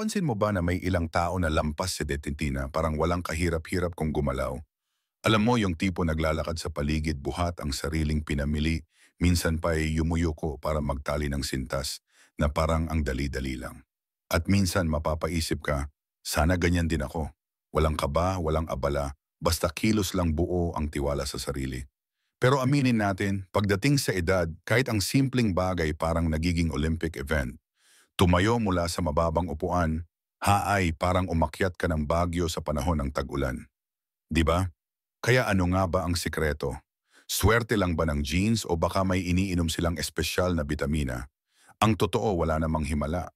Napapansin mo ba na may ilang tao na lampas si Detentina parang walang kahirap-hirap kung gumalaw? Alam mo yung tipo naglalakad sa paligid buhat ang sariling pinamili, minsan pa ay yumuyuko para magtali ng sintas na parang ang dali-dali lang. At minsan mapapaisip ka, sana ganyan din ako. Walang kaba, walang abala, basta kilos lang buo ang tiwala sa sarili. Pero aminin natin, pagdating sa edad, kahit ang simpleng bagay parang nagiging Olympic event. Tumayo mula sa mababang upuan, haay parang umakyat ka ng Bagyo sa panahon ng tag-ulan. 'Di ba? Kaya ano nga ba ang sikreto? Swerte lang ba ng genes o baka may iniinom silang espesyal na bitamina? Ang totoo wala namang himala.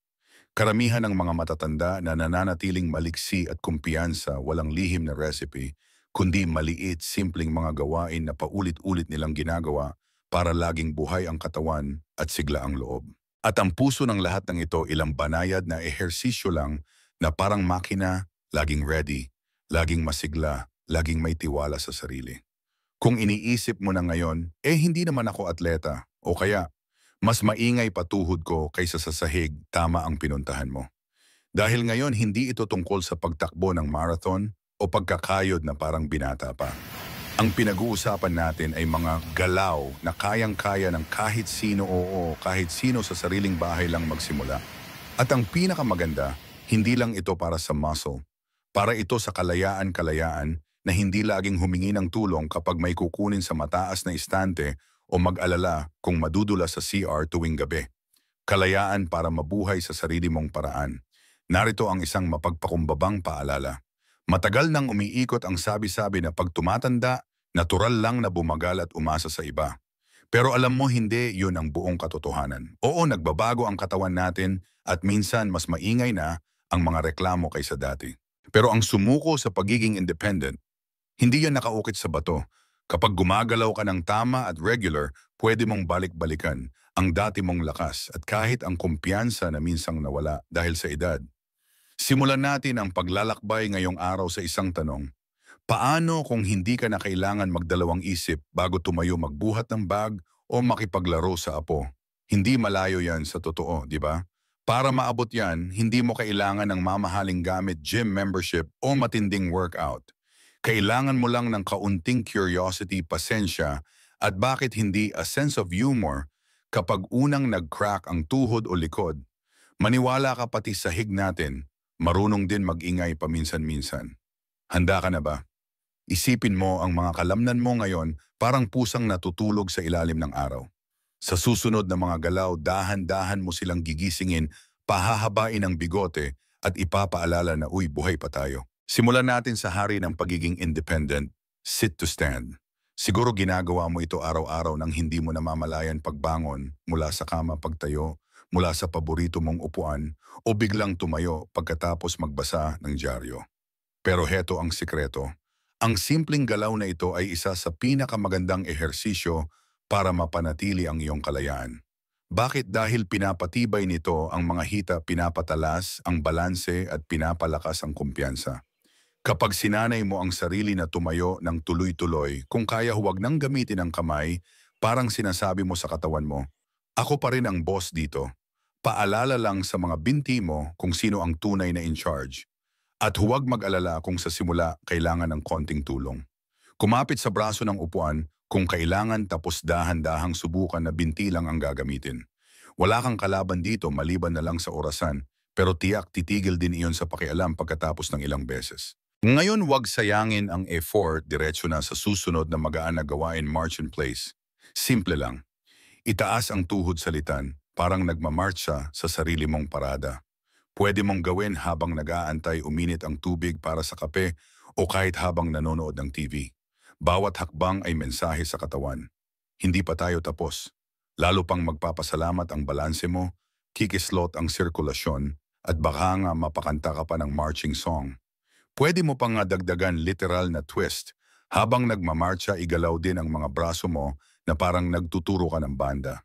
Karamihan ng mga matatanda na nananatiling maliksi at kumpiyansa walang lihim na recipe, kundi maliit, simpleng mga gawain na paulit-ulit nilang ginagawa para laging buhay ang katawan at sigla ang loob. At ang puso ng lahat ng ito ilang banayad na ehersisyo lang na parang makina, laging ready, laging masigla, laging may tiwala sa sarili. Kung iniisip mo na ngayon, hindi naman ako atleta o kaya mas maingay patuhod ko kaysa sa sahig, tama ang pinuntahan mo. Dahil ngayon hindi ito tungkol sa pagtakbo ng marathon o pagkakayod na parang binata pa. Ang pinag-uusapan natin ay mga galaw na kayang-kaya ng kahit sino kahit sino sa sariling bahay lang magsimula. At ang pinakamaganda, hindi lang ito para sa muscle. Para ito sa kalayaan-kalayaan na hindi laging humingi ng tulong kapag may kukunin sa mataas na istante o mag-alala kung madudula sa CR tuwing gabi. Kalayaan para mabuhay sa sarili mong paraan. Narito ang isang mapagpakumbabang paalala. Matagal nang umiikot ang sabi-sabi na pag tumatanda, natural lang na bumagal at umasa sa iba. Pero alam mo hindi yun ang buong katotohanan. Oo, nagbabago ang katawan natin at minsan mas maingay na ang mga reklamo kaysa dati. Pero ang sumuko sa pagiging independent, hindi yan nakaukit sa bato. Kapag gumagalaw ka ng tama at regular, pwede mong balik-balikan ang dati mong lakas at kahit ang kumpiyansa na minsang nawala dahil sa edad. Simulan natin ang paglalakbay ngayong araw sa isang tanong. Paano kung hindi ka na kailangan magdalawang isip bago tumayo magbuhat ng bag o makipaglaro sa apo? Hindi malayo yan sa totoo, di ba? Para maabot yan, hindi mo kailangan ng mamahaling gamit, gym membership o matinding workout. Kailangan mo lang ng kaunting curiosity, pasensya at bakit hindi a sense of humor kapag unang nag-crack ang tuhod o likod. Maniwala ka pati sa hig natin, marunong din mag-ingay paminsan-minsan. Handa ka na ba? Isipin mo ang mga kalamnan mo ngayon parang pusang natutulog sa ilalim ng araw. Sa susunod na mga galaw, dahan-dahan mo silang gigisingin, pahahabain ang bigote at ipapaalala na uy, buhay pa tayo. Simulan natin sa hari ng pagiging independent, sit to stand. Siguro ginagawa mo ito araw-araw nang hindi mo namamalayan pagbangon mula sa kama pagtayo, mula sa paborito mong upuan o biglang tumayo pagkatapos magbasa ng dyaryo. Pero heto ang sikreto. Ang simpleng galaw na ito ay isa sa pinakamagandang ehersisyo para mapanatili ang iyong kalayaan. Bakit? Dahil pinapatibay nito ang mga hita, pinapatalas ang balanse at pinapalakas ang kumpiyansa. Kapag sinanay mo ang sarili na tumayo ng tuloy-tuloy, kung kaya huwag nang gamitin ang kamay, parang sinasabi mo sa katawan mo, ako pa rin ang boss dito. Paalala lang sa mga binti mo kung sino ang tunay na in charge. At huwag mag-alala kung sa simula kailangan ng konting tulong. Kumapit sa braso ng upuan kung kailangan tapos dahan-dahang subukan na binti lang ang gagamitin. Wala kang kalaban dito maliban na lang sa orasan, pero tiyak titigil din iyon sa pakialam pagkatapos ng ilang beses. Ngayon huwag sayangin ang effort diretso na sa susunod na magaan na gawain march in place. Simple lang. Itaas ang tuhod sa litan, parang nagmamarcha sa sarili mong parada. Pwede mong gawin habang nag-aantay uminit ang tubig para sa kape o kahit habang nanonood ng TV. Bawat hakbang ay mensahe sa katawan. Hindi pa tayo tapos. Lalo pang magpapasalamat ang balanse mo, kikislot ang sirkulasyon, at baka nga mapakanta ka pa ng marching song. Pwede mo pang nga dagdagan literal na twist. Habang nagmamarcha, igalaw din ang mga braso mo na parang nagtuturo ka ng banda.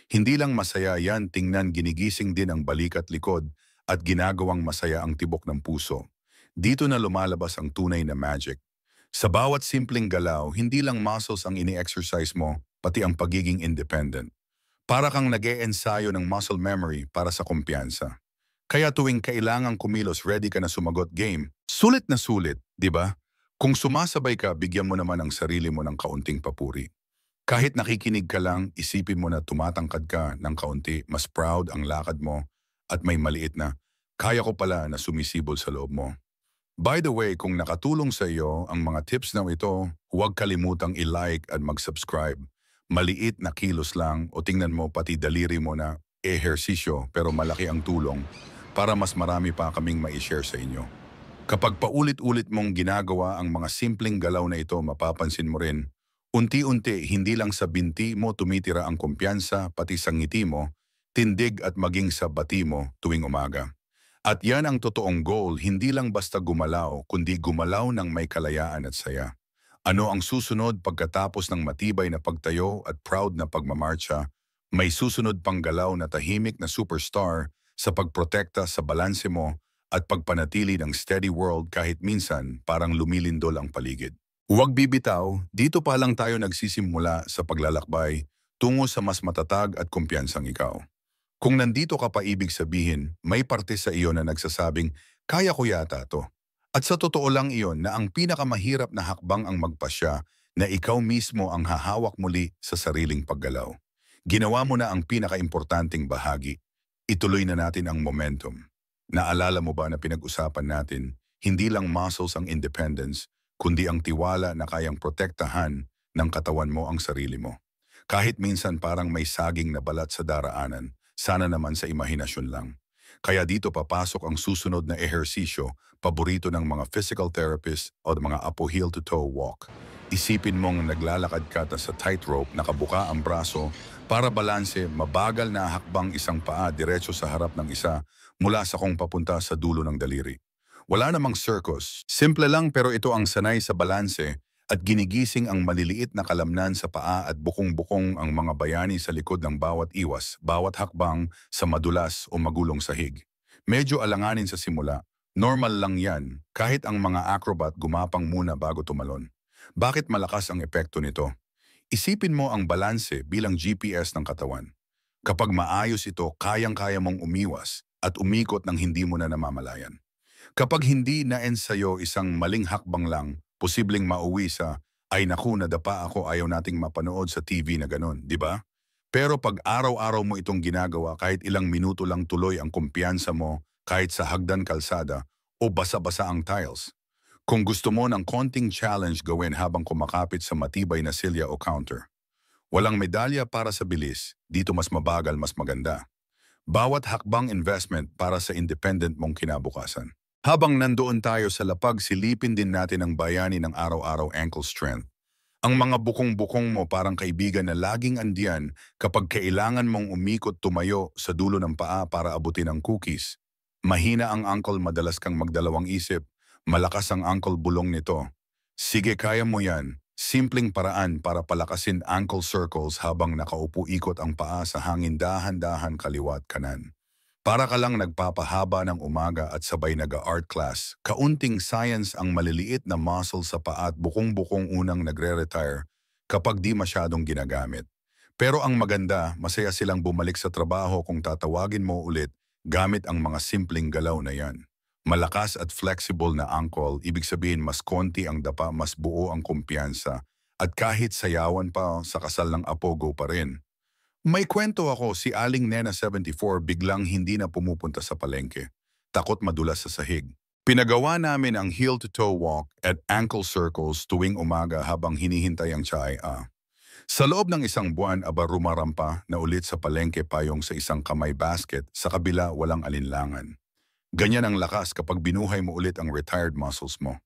Hindi lang masaya yan, tingnan ginigising din ang balik at likod at ginagawang masaya ang tibok ng puso. Dito na lumalabas ang tunay na magic. Sa bawat simpleng galaw, hindi lang muscles ang ini-exercise mo, pati ang pagiging independent. Para kang nag-e-ensayo ng muscle memory para sa kumpiyansa. Kaya tuwing kailangang kumilos, ready ka na sumagot game. Sulit na sulit, di ba? Kung sumasabay ka, bigyan mo naman ang sarili mo ng kaunting papuri. Kahit nakikinig ka lang, isipin mo na tumatangkad ka ng kaunti, mas proud ang lakad mo at may maliit na, kaya ko pala na sumisibol sa loob mo. By the way, kung nakatulong sa iyo ang mga tips na ito, huwag kalimutang i-like at mag-subscribe. Maliit na kilos lang o tingnan mo pati daliri mo na ehersisyo pero malaki ang tulong para mas marami pa kaming ma-share sa inyo. Kapag paulit-ulit mong ginagawa ang mga simpleng galaw na ito, mapapansin mo rin, unti-unti hindi lang sa binti mo tumitira ang kumpiyansa pati sa ngiti mo, tindig at maging sa bati mo tuwing umaga. At yan ang totoong goal, hindi lang basta gumalaw, kundi gumalaw ng may kalayaan at saya. Ano ang susunod pagkatapos ng matibay na pagtayo at proud na pagmamarcha? May susunod pang galaw na tahimik na superstar sa pagprotekta sa balanse mo at pagpanatili ng steady world kahit minsan parang lumilindol ang paligid. Huwag bibitaw, dito pa lang tayo nagsisimula sa paglalakbay tungo sa mas matatag at kumpiyansang ikaw. Kung nandito ka pa, ibig sabihin, may parte sa iyo na nagsasabing, kaya ko yata to. At sa totoo lang iyon na ang pinakamahirap na hakbang ang magpasya na ikaw mismo ang hahawak muli sa sariling paggalaw. Ginawa mo na ang pinakaimportanteng bahagi. Ituloy na natin ang momentum. Naalala mo ba na pinag-usapan natin, hindi lang muscles ang independence, kundi ang tiwala na kayang protektahan ng katawan mo ang sarili mo. Kahit minsan parang may saging na balat sa daraanan, sana naman sa imahinasyon lang. Kaya dito papasok ang susunod na ehersisyo, paborito ng mga physical therapist o mga apo heel-to-toe walk. Isipin mong naglalakad ka sa tightrope, nakabuka ang braso, para balanse, mabagal na hakbang isang paa diretso sa harap ng isa mula sa kung papunta sa dulo ng daliri. Wala namang circus, simple lang pero ito ang sanay sa balanse at ginigising ang maliliit na kalamnan sa paa at bukong-bukong ang mga bayani sa likod ng bawat iwas, bawat hakbang sa madulas o magulong sahig. Medyo alanganin sa simula, normal lang yan kahit ang mga acrobat gumapang muna bago tumalon. Bakit malakas ang epekto nito? Isipin mo ang balanse bilang GPS ng katawan. Kapag maayos ito, kayang-kaya mong umiwas at umikot ng hindi mo na namamalayan. Kapag hindi na-ensayo, isang maling hakbang lang, posibleng mauwi sa, ay naku, nadapa ako, ayaw nating mapanood sa TV na ganun, di ba? Pero pag araw-araw mo itong ginagawa, kahit ilang minuto lang tuloy ang kumpiyansa mo, kahit sa hagdan kalsada o basa-basa ang tiles. Kung gusto mo ng konting challenge gawin habang kumakapit sa matibay na silya o counter. Walang medalya para sa bilis, dito mas mabagal, mas maganda. Bawat hakbang investment para sa independent mong kinabukasan. Habang nandoon tayo sa lapag, silipin din natin ang bayani ng araw-araw ankle strength. Ang mga bukong-bukong mo parang kaibigan na laging andiyan kapag kailangan mong umikot tumayo sa dulo ng paa para abutin ang cookies. Mahina ang ankle, madalas kang magdalawang isip. Malakas ang ankle bulong nito. Sige, kaya mo yan. Simpleng paraan para palakasin ankle circles habang nakaupo, ikot ang paa sa hangin, dahan-dahan kaliwat kanan. Para ka lang nagpapahaba ng umaga at sabay nag-art class, kaunting science ang maliliit na muscle sa paa at bukong-bukong unang nagre-retire kapag di masyadong ginagamit. Pero ang maganda, masaya silang bumalik sa trabaho kung tatawagin mo ulit gamit ang mga simpleng galaw na yan. Malakas at flexible na ankle, ibig sabihin mas konti ang dapa, mas buo ang kumpiyansa. At kahit sayawan pa sa kasal ng apo, go pa rin. May kwento ako, si Aling Nena 74 biglang hindi na pumupunta sa palengke. Takot madulas sa sahig. Pinagawa namin ang heel-to-toe walk at ankle circles tuwing umaga habang hinihintay ang tsaay-a. Sa loob ng isang buwan, rumarampa na ulit sa palengke, payong sa isang kamay basket, sa kabila walang alinlangan. Ganyan ang lakas kapag binuhay mo ulit ang retired muscles mo.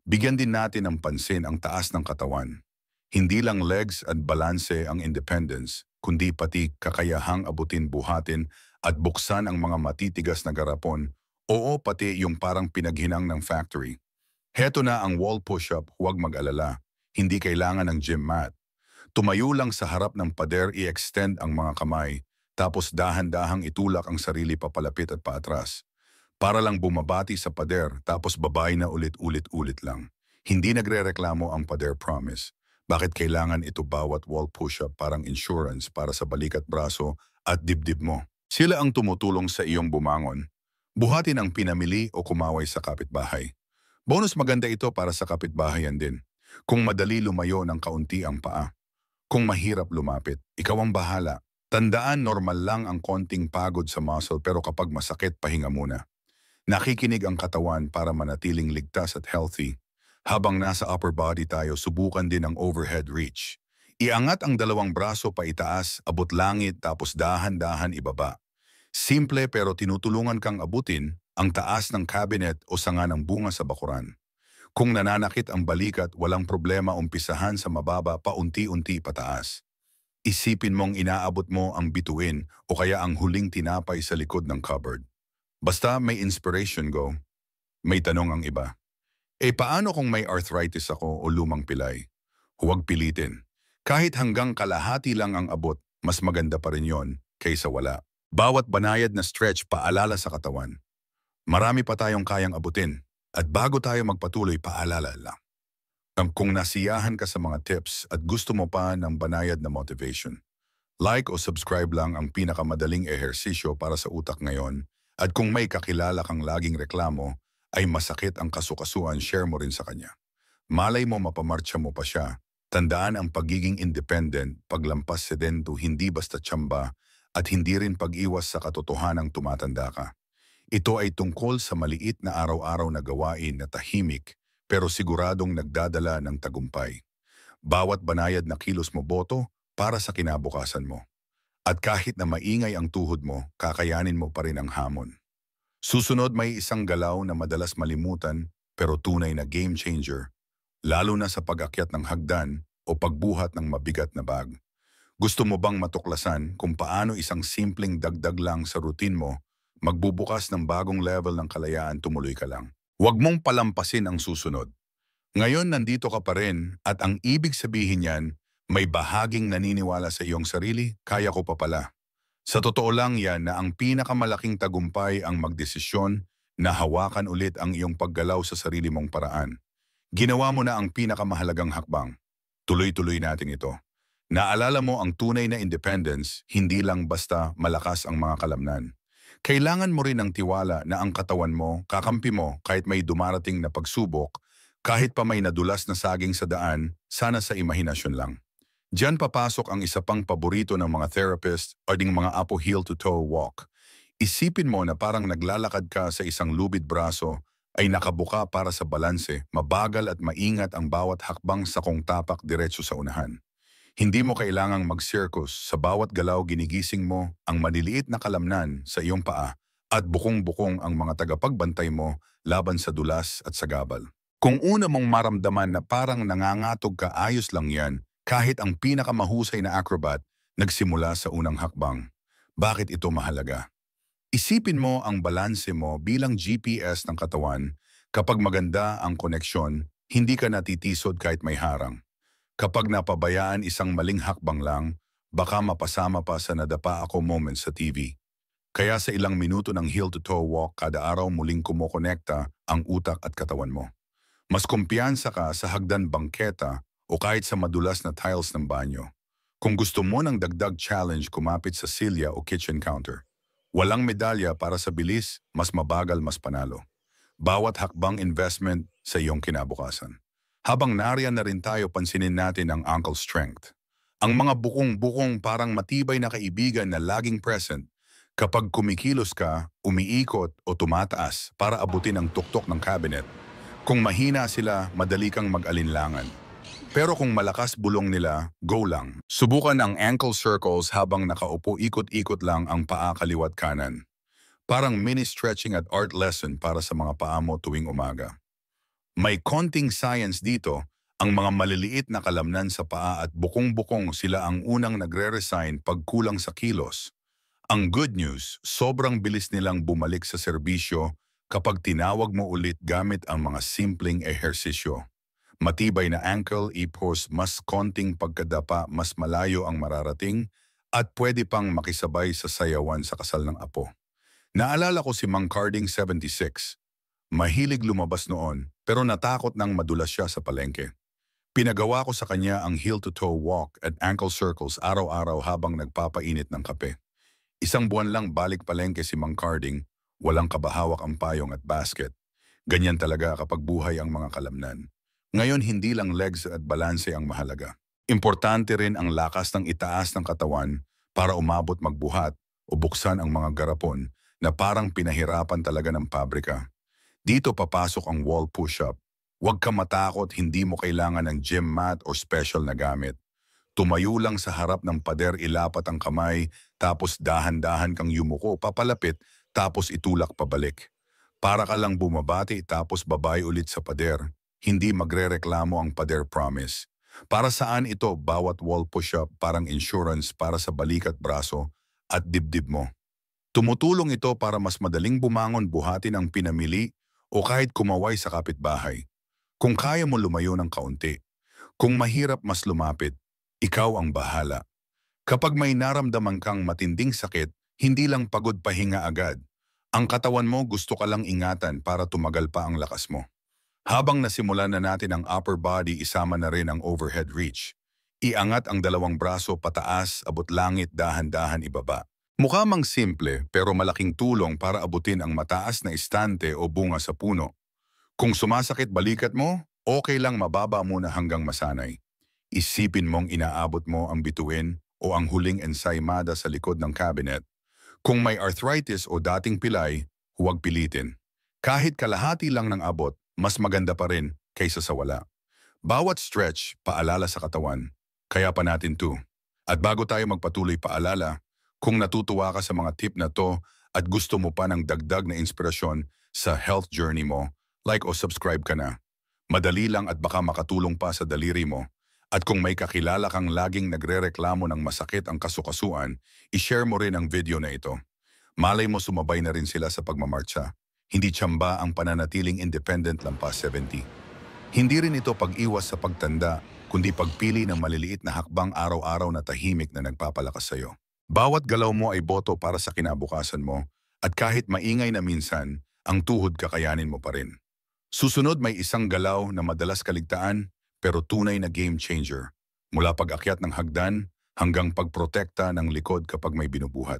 Bigyan din natin ng pansin ang taas ng katawan. Hindi lang legs at balanse ang independence, kundi pati kakayahang abutin, buhatin at buksan ang mga matitigas na garapon, oo pati yung parang pinaghinang ng factory. Heto na ang wall push-up, huwag mag-alala. Hindi kailangan ng gym mat. Tumayo lang sa harap ng pader, i-extend ang mga kamay, tapos dahan-dahang itulak ang sarili papalapit at paatras. Para lang bumabati sa pader, tapos babay na ulit-ulit lang. Hindi nagrereklamo ang pader, promise. Bakit kailangan ito bawat wall push-up? Parang insurance para sa balikat, braso at dibdib mo. Sila ang tumutulong sa iyong bumangon. Buhatin ang pinamili o kumaway sa kapitbahay. Bonus maganda ito para sa kapitbahayan din. Kung madali lumayo ng kaunti ang paa. Kung mahirap lumapit, ikaw ang bahala. Tandaan normal lang ang konting pagod sa muscle pero kapag masakit, pahinga muna. Nakikinig ang katawan para manatiling ligtas at healthy. Habang nasa upper body tayo, subukan din ang overhead reach. Iangat ang dalawang braso pa itaas, abot langit tapos dahan-dahan ibaba. Simple pero tinutulungan kang abutin ang taas ng cabinet o sanga ng bunga sa bakuran. Kung nananakit ang balikat, walang problema umpisahan sa mababa paunti-unti pataas. Isipin mong inaabot mo ang bituin o kaya ang huling tinapay sa likod ng cupboard. Basta may inspiration go, may tanong ang iba. Paano kung may arthritis ako o lumang pilay? Huwag pilitin. Kahit hanggang kalahati lang ang abot, mas maganda pa rin yon kaysa wala. Bawat banayad na stretch paalala sa katawan. Marami pa tayong kayang abutin. At bago tayo magpatuloy, paalala lang. Kung nasiyahan ka sa mga tips at gusto mo pa ng banayad na motivation, like o subscribe lang ang pinakamadaling ehersisyo para sa utak ngayon. At kung may kakilala kang laging reklamo, ay masakit ang kasukasuan, share mo rin sa kanya. Malay mo mapamarcha mo pa siya. Tandaan ang pagiging independent, paglampas sedento, hindi basta tsamba, at hindi rin pag-iwas sa katotohanang tumatanda ka. Ito ay tungkol sa maliit na araw-araw na gawain na tahimik pero siguradong nagdadala ng tagumpay. Bawat banayad na kilos mo boto para sa kinabukasan mo. At kahit na maingay ang tuhod mo, kakayanin mo pa rin ang hamon. Susunod may isang galaw na madalas malimutan pero tunay na game changer, lalo na sa pag-akyat ng hagdan o pagbuhat ng mabigat na bag. Gusto mo bang matuklasan kung paano isang simpleng dagdag lang sa routine mo magbubukas ng bagong level ng kalayaan, tumuloy ka lang. Huwag mong palampasin ang susunod. Ngayon nandito ka pa rin at ang ibig sabihin niyan, may bahaging naniniwala sa iyong sarili, kaya ko pa pala. Sa totoo lang yan na ang pinakamalaking tagumpay ang magdesisyon na hawakan ulit ang iyong paggalaw sa sarili mong paraan. Ginawa mo na ang pinakamahalagang hakbang. Tuloy-tuloy natin ito. Naalala mo ang tunay na independence, hindi lang basta malakas ang mga kalamnan. Kailangan mo rin ng tiwala na ang katawan mo, kakampi mo kahit may dumarating na pagsubok, kahit pa may nadulas na saging sa daan, sana sa imahinasyon lang. Diyan papasok ang isa pang paborito ng mga therapist o ding mga apo heel-to-toe walk. Isipin mo na parang naglalakad ka sa isang lubid braso ay nakabuka para sa balanse, mabagal at maingat ang bawat hakbang sa kung tapak diretso sa unahan. Hindi mo kailangang mag-circus, sa bawat galaw ginigising mo ang maliliit na kalamnan sa iyong paa at bukong-bukong ang mga tagapagbantay mo laban sa dulas at sagabal. Kung una mong maramdaman na parang nangangatog ka, ayos lang yan, kahit ang pinakamahusay na acrobat nagsimula sa unang hakbang. Bakit ito mahalaga? Isipin mo ang balanse mo bilang GPS ng katawan. Kapag maganda ang koneksyon, hindi ka natitisod kahit may harang. Kapag napabayaan isang maling hakbang lang, baka mapasama pa sa nadapa ako moments sa TV. Kaya sa ilang minuto ng heel-to-toe walk, kada araw muling kumokonekta ang utak at katawan mo. Mas kumpiyansa ka sa hagdan bangketa o kahit sa madulas na tiles ng banyo. Kung gusto mo ng dagdag challenge, kumapit sa silya o kitchen counter. Walang medalya para sa bilis, mas mabagal, mas panalo. Bawat hakbang investment sa iyong kinabukasan. Habang nariyan na rin tayo, pansinin natin ang ankle strength. Ang mga bukong-bukong parang matibay na kaibigan na laging present. Kapag kumikilos ka, umiikot o tumataas para abutin ang tuktok ng cabinet. Kung mahina sila, madali kang mag-alinlangan. Pero kung malakas bulong nila, go lang. Subukan ang ankle circles habang nakaupo, ikot-ikot lang ang paa kaliwat kanan. Parang mini stretching at art lesson para sa mga paa mo tuwing umaga. May konting science dito, ang mga maliliit na kalamnan sa paa at bukong-bukong sila ang unang nagre-resign pag kulang sa kilos. Ang good news, sobrang bilis nilang bumalik sa serbisyo kapag tinawag mo ulit gamit ang mga simpleng ehersisyo. Matibay na ankle, ipos, mas konting pagkadapa, mas malayo ang mararating at pwede pang makisabay sa sayawan sa kasal ng apo. Naalala ko si Mang Carding 76. Mahilig lumabas noon pero natakot nang madulas siya sa palengke. Pinagawa ko sa kanya ang heel-to-toe walk at ankle circles araw-araw habang nagpapainit ng kape. Isang buwan lang balik palengke si Mang Carding, Walang kabahawak ang payong at basket. Ganyan talaga kapag buhay ang mga kalamnan. Ngayon, hindi lang legs at balanse ang mahalaga. Importante rin ang lakas ng itaas ng katawan para umabot magbuhat o buksan ang mga garapon na parang pinahirapan talaga ng pabrika. Dito papasok ang wall push-up. Huwag kang matakot, hindi mo kailangan ng gym mat o special na gamit. Tumayo lang sa harap ng pader, ilapat ang kamay, tapos dahan-dahan kang yumuko, papalapit, tapos itulak pabalik. Para ka lang bumabati tapos babay ulit sa pader. Hindi magrereklamo ang pader, promise. Para saan ito? Bawat wall push-up parang insurance para sa balik at braso at dibdib mo. Tumutulong ito para mas madaling bumangon, buhatin ang pinamili o kahit kumaway sa kapitbahay. Kung kaya mo lumayo ng kaunti, kung mahirap mas lumapit, ikaw ang bahala. Kapag may naramdaman kang matinding sakit, hindi lang pagod, pahinga agad. Ang katawan mo gusto ka lang ingatan para tumagal pa ang lakas mo. Habang nasimulan na natin ang upper body, isama na rin ang overhead reach. Iangat ang dalawang braso pataas, abot langit, dahan-dahan ibaba. Mukha mang simple pero malaking tulong para abutin ang mataas na istante o bunga sa puno. Kung sumasakit balikat mo, okay lang, mababa muna hanggang masanay. Isipin mong inaabot mo ang bituin o ang huling ensaymada sa likod ng cabinet. Kung may arthritis o dating pilay, huwag pilitin. Kahit kalahati lang ng abot, mas maganda pa rin kaysa sa wala. Bawat stretch, paalala sa katawan. Kaya pa natin to. At bago tayo magpatuloy, paalala, kung natutuwa ka sa mga tip na to at gusto mo pa ng dagdag na inspirasyon sa health journey mo, like o subscribe ka na. Madali lang at baka makatulong pa sa daliri mo. At kung may kakilala kang laging nagrereklamo ng masakit ang kasukasuan, ishare mo rin ang video na ito. Malay mo sumabay na rin sila sa pagmamarcha. Hindi tsamba ang pananatiling independent lampas 70. Hindi rin ito pag-iwas sa pagtanda, kundi pagpili ng maliliit na hakbang araw-araw na tahimik na nagpapalakas sa'yo. Bawat galaw mo ay boto para sa kinabukasan mo, at kahit maingay na minsan, ang tuhod kakayanin mo pa rin. Susunod, may isang galaw na madalas kaligtaan, pero tunay na game changer. Mula pag-akyat ng hagdan hanggang pagprotekta ng likod kapag may binubuhat.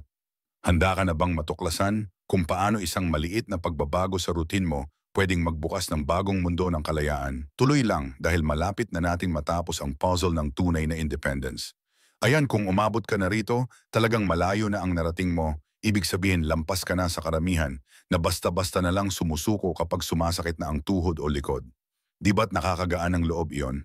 Handa ka na bang matuklasan kung paano isang maliit na pagbabago sa routine mo pwedeng magbukas ng bagong mundo ng kalayaan? Tuloy lang dahil malapit na nating matapos ang puzzle ng tunay na independence. Ayan, kung umabot ka na rito, talagang malayo na ang narating mo. Ibig sabihin, lampas ka na sa karamihan na basta-basta na lang sumusuko kapag sumasakit na ang tuhod o likod. Di ba't nakakagaan ng loob iyon?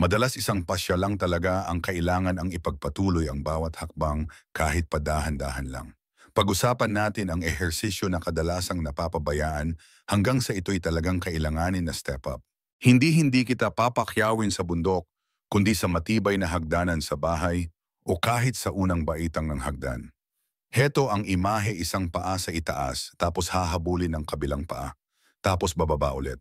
Madalas isang pasya lang talaga ang kailangan ang ipagpatuloy ang bawat hakbang kahit padahan-dahan lang. Pag-usapan natin ang ehersisyo na kadalasang napapabayaan hanggang sa ito'y talagang kailanganin na step up. Hindi kita papakyawin sa bundok, kundi sa matibay na hagdanan sa bahay o kahit sa unang baitang ng hagdan. Heto ang imahe, isang paa sa itaas, tapos hahabulin ng kabilang paa, tapos bababa ulit.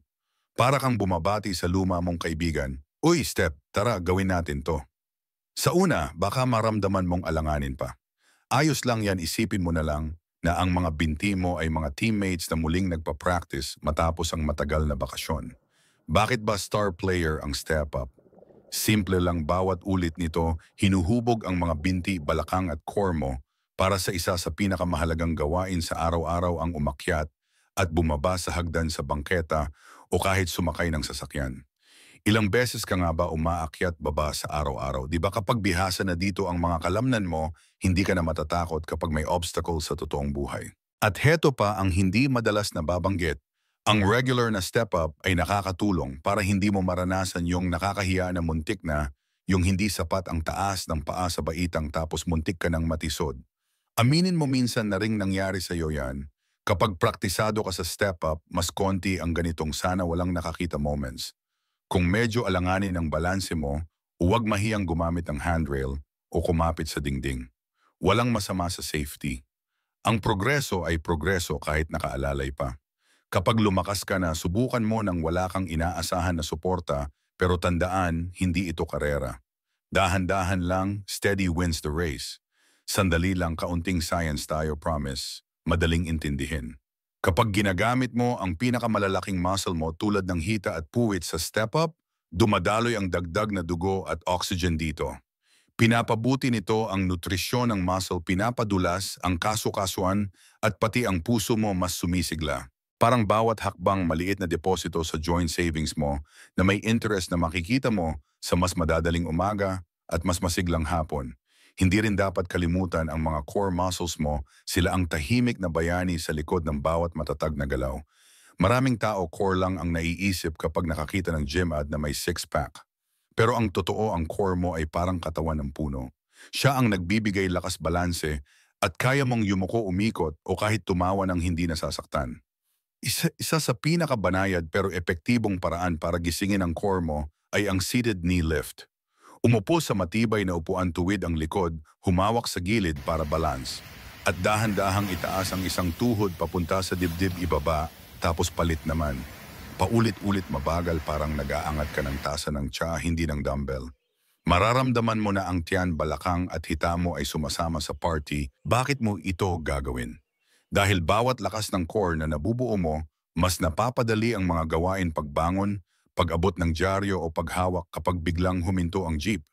Para kang bumabati sa luma mong kaibigan, "Uy, Step, tara gawin natin to." Sa una, baka maramdaman mong alanganin pa. Ayos lang yan, isipin mo na lang na ang mga binti mo ay mga teammates na muling nagpa-practice matapos ang matagal na bakasyon. Bakit ba star player ang step up? Simple lang, bawat ulit nito, hinuhubog ang mga binti, balakang at core mo para sa isa sa pinakamahalagang gawain sa araw-araw, ang umakyat at bumaba sa hagdan sa bangketa o kahit sumakay ng sasakyan. Ilang beses ka nga ba umaakyat baba sa araw-araw? Di ba kapag bihasa na dito ang mga kalamnan mo, hindi ka na matatakot kapag may obstacle sa totoong buhay. At heto pa ang hindi madalas na babanggit, ang regular na step-up ay nakakatulong para hindi mo maranasan yung nakakahiya na muntik na, yung hindi sapat ang taas ng paa sa baitang tapos muntik ka ng matisod. Aminin mo, minsan na ring nangyari sa iyo yan. Kapag praktisado ka sa step-up, mas konti ang ganitong sana walang nakakita moments. Kung medyo alanganin ang balanse mo, huwag mahiyang gumamit ng handrail o kumapit sa dingding. Walang masama sa safety. Ang progreso ay progreso kahit nakaalalay pa. Kapag lumakas ka na, subukan mo nang wala kang inaasahan na suporta, pero tandaan, hindi ito karera. Dahan-dahan lang, steady wins the race. Sandali lang, kaunting science tayo, promise. Madaling intindihin. Kapag ginagamit mo ang pinakamalalaking muscle mo tulad ng hita at puwit sa step-up, dumadaloy ang dagdag na dugo at oxygen dito. Pinapabuti nito ang nutrisyon ng muscle, pinapadulas ang kasu-kasuan at pati ang puso mo mas sumisigla. Parang bawat hakbang maliit na deposito sa joint savings mo na may interest na makikita mo sa mas madadaling umaga at mas masiglang hapon. Hindi rin dapat kalimutan ang mga core muscles mo, sila ang tahimik na bayani sa likod ng bawat matatag na galaw. Maraming tao core lang ang naiisip kapag nakakita ng gym ad na may six-pack. Pero ang totoo, ang core mo ay parang katawan ng puno. Siya ang nagbibigay lakas, balanse at kaya mong yumuko, umikot o kahit tumawa ng hindi nasasaktan. Isa sa pinakabanayad pero epektibong paraan para gisingin ang core mo ay ang seated knee lift. Umupo sa matibay na upuan, tuwid ang likod, humawak sa gilid para balance. At dahan-dahang itaas ang isang tuhod papunta sa dibdib, ibaba, tapos palit naman. Paulit-ulit, mabagal, parang nag-aangat ka ng tasa ng tsa, hindi ng dumbbell. Mararamdaman mo na ang tiyan, balakang at hita mo ay sumasama sa party. Bakit mo ito gagawin? Dahil bawat lakas ng core na nabubuo mo, mas napapadali ang mga gawain, pagbangon, pag-abot ng dyaryo o paghawak kapag biglang huminto ang jeep.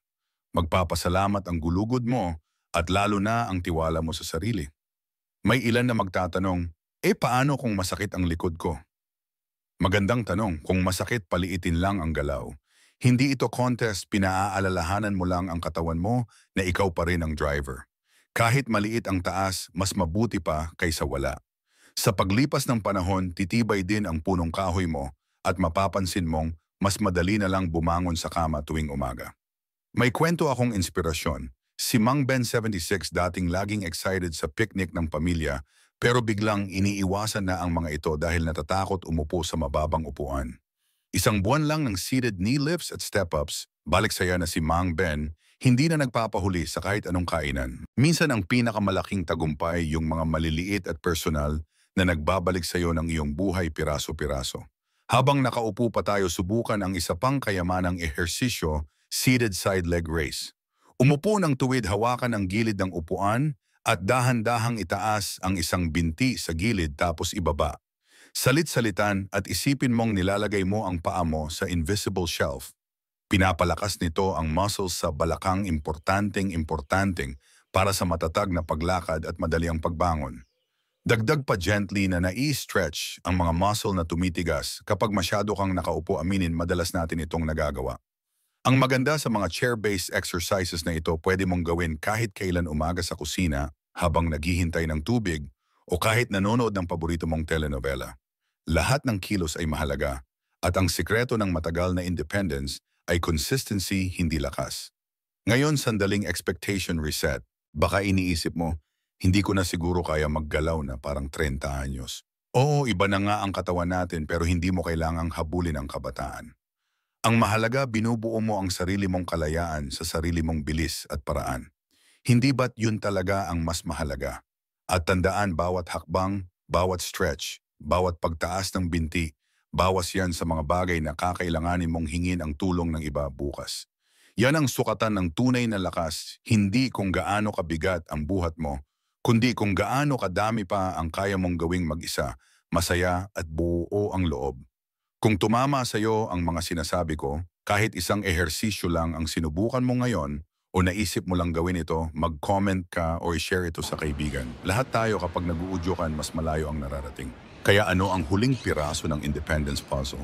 Magpapasalamat ang gulugod mo at lalo na ang tiwala mo sa sarili. May ilan na magtatanong, paano kung masakit ang likod ko? Magandang tanong, kung masakit, paliitin lang ang galaw. Hindi ito contest, pinaaalalahanan mo lang ang katawan mo na ikaw pa rin ang driver. Kahit maliit ang taas, mas mabuti pa kaysa wala. Sa paglipas ng panahon, titibay din ang punong kahoy mo at mapapansin mong mas madali na lang bumangon sa kama tuwing umaga. May kwento akong inspirasyon. Si Mang Ben 76, dating laging excited sa picnic ng pamilya, pero biglang iniiwasan na ang mga ito dahil natatakot umupo sa mababang upuan. Isang buwan lang ng seated knee lifts at step-ups, balik saya na si Mang Ben, hindi na nagpapahuli sa kahit anong kainan. Minsan ang pinakamalaking tagumpay yung mga maliliit at personal na nagbabalik sa iyo ng iyong buhay piraso-piraso. Habang nakaupo pa tayo, subukan ang isa pang kayamanang ehersisyo, seated side leg raise. Umupo ng tuwid, hawakan ang gilid ng upuan at dahan-dahang itaas ang isang binti sa gilid tapos ibaba. Salit-salitan at isipin mong nilalagay mo ang paa mo sa invisible shelf. Pinapalakas nito ang muscles sa balakang, importanteng para sa matatag na paglakad at madali ang pagbangon. Dagdag pa gently na nai-stretch ang mga muscle na tumitigas kapag masyado kang nakaupo. Aminin, madalas natin itong nagagawa. Ang maganda sa mga chair-based exercises na ito, pwede mong gawin kahit kailan, umaga sa kusina, habang naghihintay ng tubig, o kahit nanonood ng paborito mong telenovela. Lahat ng kilos ay mahalaga, at ang sikreto ng matagal na independence ay consistency, hindi lakas. Ngayon, sandaling expectation reset. Baka iniisip mo, hindi ko na siguro kaya maggalaw na parang 30 anyos. Oo, iba na nga ang katawan natin, pero hindi mo kailangang habulin ang kabataan. Ang mahalaga, binubuo mo ang sarili mong kalayaan sa sarili mong bilis at paraan. Hindi ba't yun talaga ang mas mahalaga? At tandaan, bawat hakbang, bawat stretch, bawat pagtaas ng binti, bawas yan sa mga bagay na kakailanganin mong hingin ang tulong ng iba bukas. Yan ang sukatan ng tunay na lakas, hindi kung gaano kabigat ang buhat mo, kundi kung gaano kadami pa ang kaya mong gawing mag-isa, masaya at buo ang loob. Kung tumama sa iyo ang mga sinasabi ko, kahit isang ehersisyo lang ang sinubukan mo ngayon o naisip mo lang gawin ito, mag-comment ka o i-share ito sa kaibigan. Lahat tayo kapag nag-uudyokan, mas malayo ang nararating. Kaya ano ang huling piraso ng independence puzzle?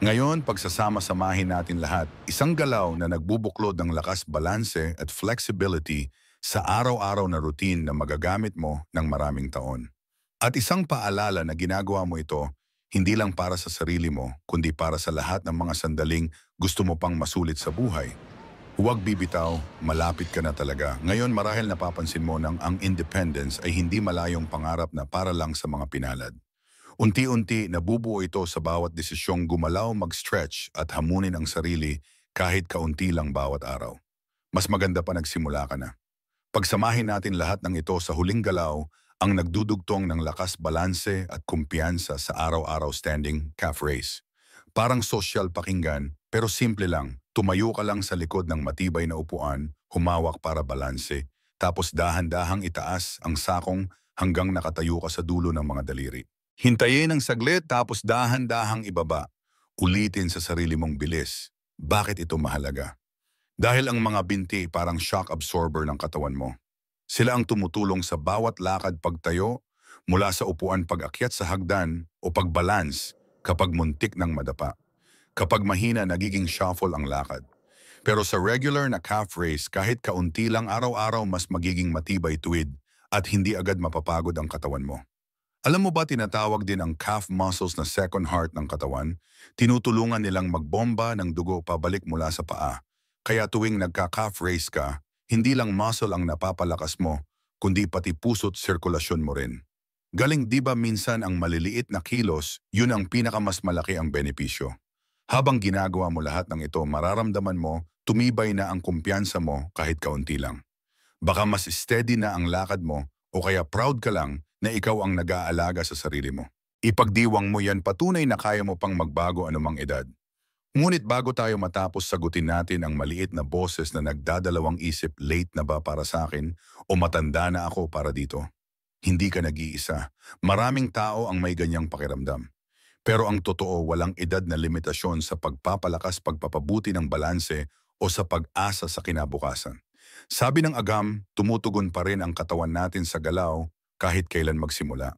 Ngayon, pagsasama-samahin natin lahat, isang galaw na nagbubuklod ng lakas, balanse at flexibility sa araw-araw na routine na magagamit mo ng maraming taon. At isang paalala na ginagawa mo ito, hindi lang para sa sarili mo, kundi para sa lahat ng mga sandaling gusto mo pang masulit sa buhay. Huwag bibitaw, malapit ka na talaga. Ngayon, marahil napapansin mo nang ang independence ay hindi malayong pangarap na para lang sa mga pinalad. Unti-unti, nabubuo ito sa bawat desisyong gumalaw, mag-stretch at hamunin ang sarili kahit kaunti lang bawat araw. Mas maganda pa nagsimula ka na. Pagsamahin natin lahat ng ito sa huling galaw, ang nagdudugtong ng lakas, balanse at kumpiyansa sa araw-araw standing calf raise. Parang social pakinggan, pero simple lang. Tumayo ka lang sa likod ng matibay na upuan, humawak para balanse, tapos dahan-dahang itaas ang sakong hanggang nakatayo ka sa dulo ng mga daliri. Hintayin ang saglit, tapos dahan-dahang ibaba. Ulitin sa sarili mong bilis. Bakit ito mahalaga? Dahil ang mga binti parang shock absorber ng katawan mo. Sila ang tumutulong sa bawat lakad pagtayo, mula sa upuan pag-akyat sa hagdan o pagbalance kapag muntik ng madapa. Kapag mahina, nagiging shuffle ang lakad. Pero sa regular na calf raise, kahit kaunti lang araw-araw, mas magiging matibay tuwid at hindi agad mapapagod ang katawan mo. Alam mo ba, tinatawag din ang calf muscles na second heart ng katawan? Tinutulungan nilang magbomba ng dugo pabalik mula sa paa. Kaya tuwing nagka-calf raise ka, hindi lang muscle ang napapalakas mo, kundi pati puso't sirkulasyon mo rin. Galing, di ba, minsan ang maliliit na kilos, yun ang pinakamas malaki ang benepisyo. Habang ginagawa mo lahat ng ito, mararamdaman mo, tumibay na ang kumpiyansa mo kahit kaunti lang. Baka mas steady na ang lakad mo o kaya proud ka lang na ikaw ang nag-aalaga sa sarili mo. Ipagdiwang mo yan, patunay na kaya mo pang magbago anumang edad. Ngunit bago tayo matapos, sagutin natin ang maliit na boses na nagdadalawang isip, late na ba para sa akin o matanda na ako para dito? Hindi ka nag-iisa. Maraming tao ang may ganyang pakiramdam. Pero ang totoo, walang edad na limitasyon sa pagpapalakas, pagpapabuti ng balanse o sa pag-asa sa kinabukasan. Sabi ng agam, tumutugon pa rin ang katawan natin sa galaw kahit kailan magsimula.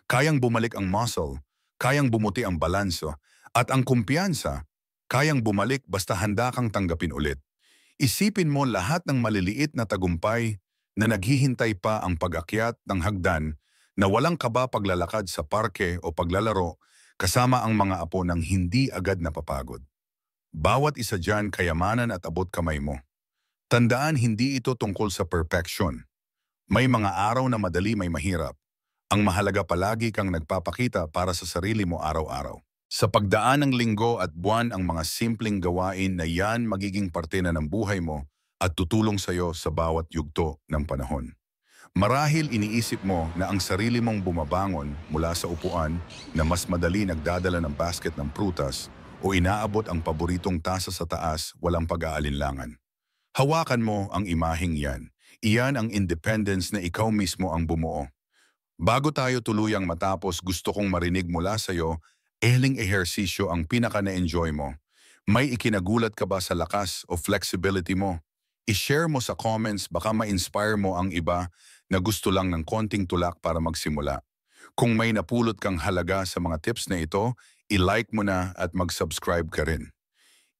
Kayang bumalik ang muscle, kayang bumuti ang balanso, at ang kumpiyansa, kayang bumalik basta handa kang tanggapin ulit. Isipin mo lahat ng maliliit na tagumpay na naghihintay pa ang pag-akyat ng hagdan, na walang kaba paglalakad sa parke o paglalaro kasama ang mga apo ng hindi agad napapagod. Bawat isa dyan kayamanan at abot kamay mo. Tandaan, hindi ito tungkol sa perfection. May mga araw na madali, may mahirap. Ang mahalaga, palagi kang nagpapakita para sa sarili mo araw-araw. Sa pagdaan ng linggo at buwan, ang mga simpleng gawain na yan magiging parte na ng buhay mo at tutulong sa iyo sa bawat yugto ng panahon. Marahil iniisip mo na ang sarili mong bumabangon mula sa upuan na mas madali nagdadala ng basket ng prutas o inaabot ang paboritong tasa sa taas, walang pag-aalinlangan. Hawakan mo ang imaheng yan. Iyan ang independence na ikaw mismo ang bumuo. Bago tayo tuluyang matapos, gusto kong marinig mula sa iyo, eling ehersisyo ang pinaka na-enjoy mo. May ikinagulat ka ba sa lakas o flexibility mo? I-share mo sa comments, baka ma-inspire mo ang iba na gusto lang ng konting tulak para magsimula. Kung may napulot kang halaga sa mga tips na ito, i-like mo na at mag-subscribe ka rin.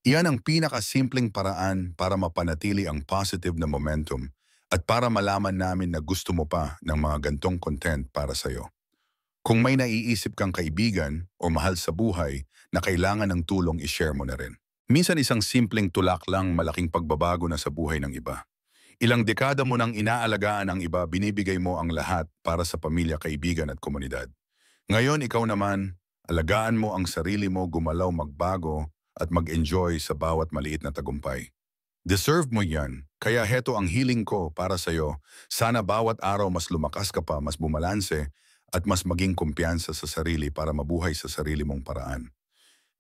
Iyan ang pinakasimpleng paraan para mapanatili ang positive na momentum at para malaman namin na gusto mo pa ng mga gantong content para sa'yo. Kung may naiisip kang kaibigan o mahal sa buhay na kailangan ng tulong, i-share mo na rin. Minsan isang simpleng tulak lang, malaking pagbabago na sa buhay ng iba. Ilang dekada mo nang inaalagaan ang iba, binibigay mo ang lahat para sa pamilya, kaibigan at komunidad. Ngayon, ikaw naman, alagaan mo ang sarili mo, gumalaw, magbago at mag-enjoy sa bawat maliit na tagumpay. Deserve mo yan, kaya heto ang healing ko para sa'yo. Sana bawat araw mas lumakas ka pa, mas bumalanse at mas maging kumpiyansa sa sarili para mabuhay sa sarili mong paraan.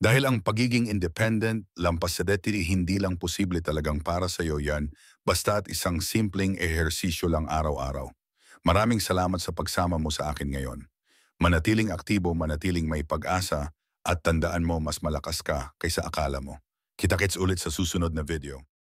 Dahil ang pagiging independent, lampas sa destiny, hindi lang posible, talagang para sa iyo yan, basta't isang simpleng ehersisyo lang araw-araw. Maraming salamat sa pagsama mo sa akin ngayon. Manatiling aktibo, manatiling may pag-asa, at tandaan mo, mas malakas ka kaysa akala mo. Kita-kits ulit sa susunod na video.